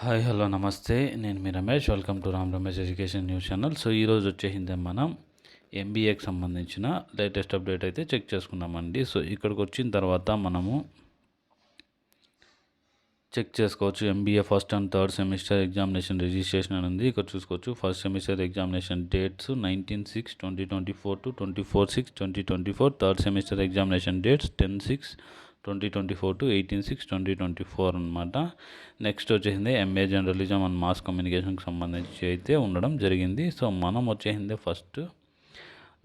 Hi hello namaste. నేను మీ Ramesh. Welcome to Ram Ramesh education news channel. So ఈరోజు వచ్చేసింది మనం ఎంబీఏకి సంబంధించిన లేటెస్ట్ అప్డేట్ అయితే చెక్ చేసుకున్నామండి. సో ఇక్కడికి వచ్చిన తర్వాత మనము చెక్ చేసుకోవచ్చు. MBA first and third semester examination registration అని ఉంది. ఇక్కడ చూసుకోవచ్చు. First semester examination dates 19/6/2024 to 24/6/2024. Third semester examination dates 10/6/2024 to 18/6/2024 అనమాట. నెక్స్ట్ వచ్చేసింది ఎంఏ జర్నలిజం అండ్ మాస్ కమ్యూనికేషన్కి సంబంధించి అయితే ఉండడం జరిగింది. సో మనం వచ్చేసింది ఫస్ట్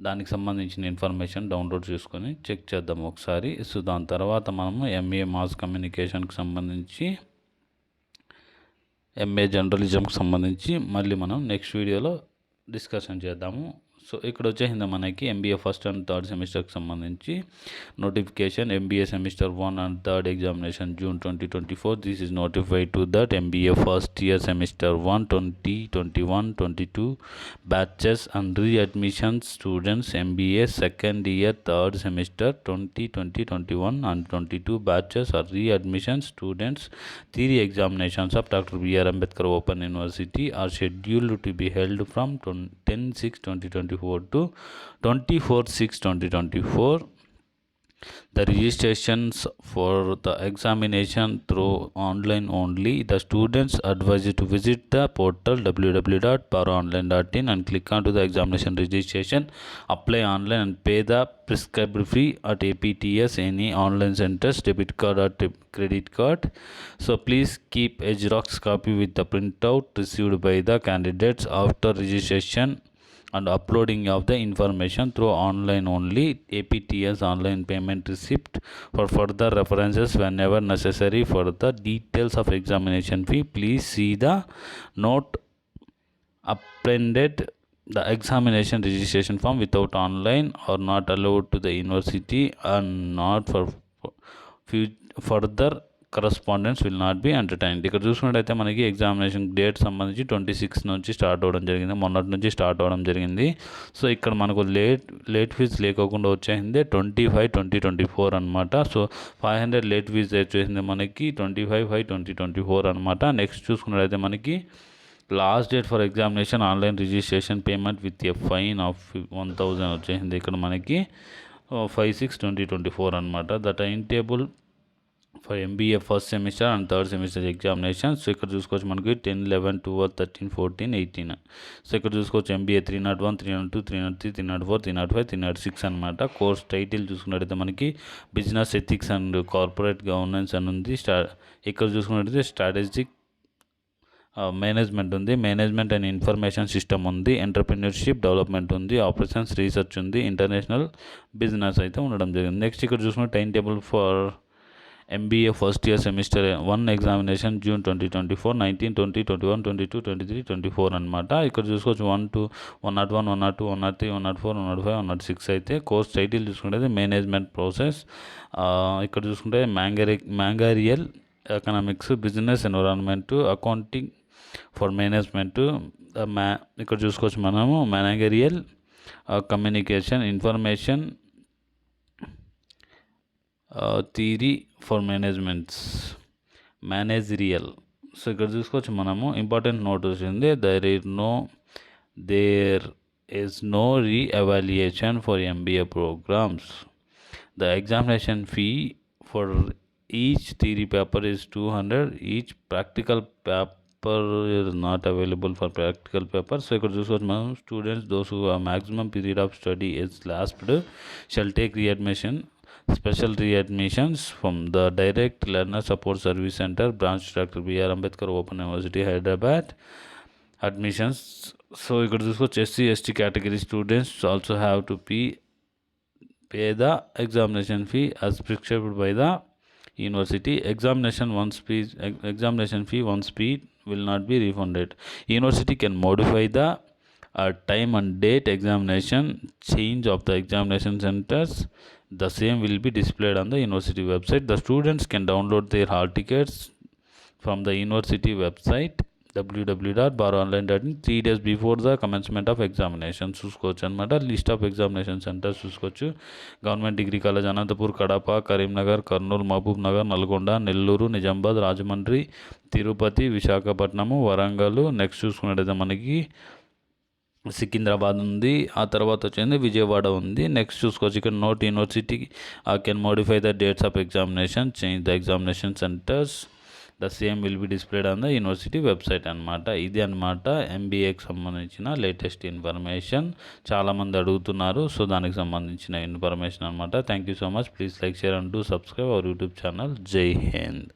దానికి సంబంధించిన ఇన్ఫర్మేషన్ డౌన్లోడ్ చేసుకొని చెక్ చేద్దాం ఒకసారి. సో దాని తర్వాత మనము ఎంఏ మాస్ కమ్యూనికేషన్కి సంబంధించి ఎంఏ జర్నలిజంకి సంబంధించి మళ్ళీ మనం నెక్స్ట్ వీడియోలో డిస్కషన్ చేద్దాము. సో ఇక్కడ వచ్చేసింది మనకి ఎంబీఏ ఫస్ట్ అండ్ థర్డ్ సెమిస్టర్కి సంబంధించి notification. MBA semester 1 and third examination June 2024. This is notified to that MBA first year semester 1 2021-22 batches and readmissions students. MBA second year third semester 2020-21 and 22 batches are readmission students. Theory examinations of Dr. B.R. Ambedkar Open University are scheduled to be held from 10/6/2024 to 24/6/2024. The registrations for the examination through online only. The students advised to visit the portal www.paraonline.in and click onto the examination registration. Apply online and pay the prescribed fee at APTS any online centers, debit card or credit card. So please keep a Xerox copy with the printout received by the candidates after registration and uploading of the information through online only. APTS online payment receipt for further references whenever necessary. For the details of examination fee, please see the note appended. The examination registration form without online or not allowed to the university and not for further correspondence will not be entertained. ఇక్కడ చూసుకున్నట్టయితే మనకి examination date సంబంధించి 26 నుంచి start అవ్వడం జరిగింది, మొన్నటి నుంచి start అవ్వడం జరిగింది. సో ఇక్కడ మనకు లేట్ ఫీజు లేకోకుండా వచ్చేసింది 25/2024 అనమాట. సో 500 లేట్ ఫీజు వచ్చేసింది మనకి 25/5/2024 అనమాట. నెక్స్ట్ చూసుకున్నట్టయితే మనకి last date for examination online registration payment with a fine of 1000 వచ్చేసింది ఇక్కడ మనకి 5/6/2024 అనమాట. The time table for MBA first semester and third semester examination. So ఇక్కడ చూసుకోవచ్చు మనకి 10, 11, 12, 13, 14, 18. సో ఇక్కడ చూసుకోవచ్చు ఎంబీఏ 301, 302, 303, 304, 305, 306 అనమాట. కోర్స్ టైటిల్ చూసుకున్నట్టయితే మనకి business ethics and corporate governance అని ఉంది. ఇక్కడ చూసుకున్నట్టయితే స్ట్రాటజిక్ మేనేజ్మెంట్ ఉంది, మేనేజ్మెంట్ అండ్ ఇన్ఫర్మేషన్ సిస్టమ్ ఉంది, ఎంటర్ప్రెన్యూర్షిప్ డెవలప్మెంట్ ఉంది, ఆపరేషన్స్ రీసెర్చ్ ఉంది, ఇంటర్నేషనల్ బిజినెస్ అయితే ఉండడం జరిగింది. నెక్స్ట్ ఇక్కడ చూసుకున్న time table for MBA first year semester 1 examination June 2024, 19, 20, 21, 22, 23, 24 అనమాట. ఇక్కడ చూసుకోవచ్చు 101, 102, 103, 104, 105, 106 అయితే. కోర్స్ టైటిల్ చూసుకుంటే మేనేజ్మెంట్ ప్రాసెస్. ఇక్కడ చూసుకుంటే managerial economics, business environment, accounting for management. ఇక్కడ చూసుకోవచ్చు మనము managerial communication, information theory for managerial. So ఇక్కడ చూసుకోవచ్చు మనము ఇంపార్టెంట్ నోట్ వచ్చింది. There is no re-evaluation for MBA programs. The examination fee for each theory paper is 200. Each practical paper is not available for practical paper. So ఇక్కడ చూసుకోవచ్చు మనం students those who maximum period of study is lapsed shall take readmission, special readmissions from the direct learner support service center branch Dr. B.R. Ambedkar Open University Hyderabad. Admissions. So ఇక్కడ చూసుకోవచ్చు SC ST category students also have to pay the examination fee as prescribed by the university. Examination fee once paid will not be refunded. University can modify the time and date examination change of the examination centers. The same will be displayed on the university website. The students can download their hall tickets from the university website. www.baronline.in 3 days before the commencement of examination చూసుకోవచ్చు అనమాట. List of examination centres చూసుకోవచ్చు. Government degree college Anantapur, Kadapa, Karimnagar, Kurnool, Mahbubnagar, Nalgonda, Nellore, Nizamabad, Rajahmundry, Tirupati, Visakhapatnam, Warangal. Next చూసుకున్నట్టయితే మనకి సికింద్రాబాద్ ఉంది. ఆ తర్వాత వచ్చింది విజయవాడ ఉంది. నెక్స్ట్ చూసుకోవచ్చు ఇక్కడ note university can modify the dates of examination, change the examination centres, the same will be displayed on the university website అనమాట. ఇది అనమాట ఎంబీఏకి సంబంధించిన లేటెస్ట్ ఇన్ఫర్మేషన్. చాలామంది అడుగుతున్నారు, సో దానికి సంబంధించిన ఇన్ఫర్మేషన్ అనమాట. Thank you so much. Please like, share and do subscribe our YouTube channel. జై హింద్.